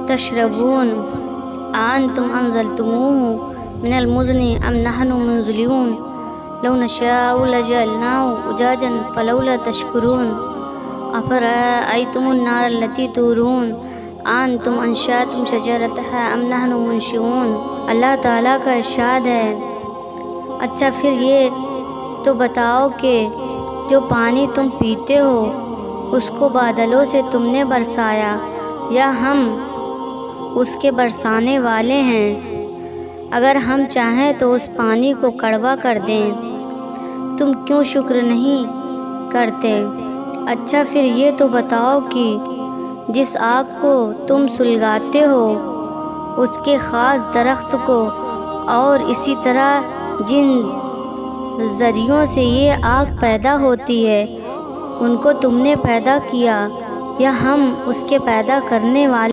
تشربون أأنتم أنزلتموه من المزن أم نحن منزلون لو نشاء لجعلناه أجاجا فلولا تشكرون أفرأيتم النار التي تورون أأنتم أنشأتم شجرتها أم نحن منشئون۔ اللہ تعالیٰ کا ارشاد ہے، اچھا پھر یہ تو بتاؤ کہ جو پانی تم پیتے ہو اس کو بادلوں سے تم نے برسایا یا ہم اس کے برسانے والے ہیں؟ اگر ہم چاہیں تو اس پانی کو کڑوا کر دیں، تم کیوں شکر نہیں کرتے؟ اچھا پھر یہ تو بتاؤ کہ جس آگ کو تم سلگاتے ہو اس کے خاص درخت کو اور اسی طرح جن ذریعوں سے یہ آگ پیدا ہوتی ہے ان کو تم نے پیدا کیا یا ہم اس کے پیدا کرنے والے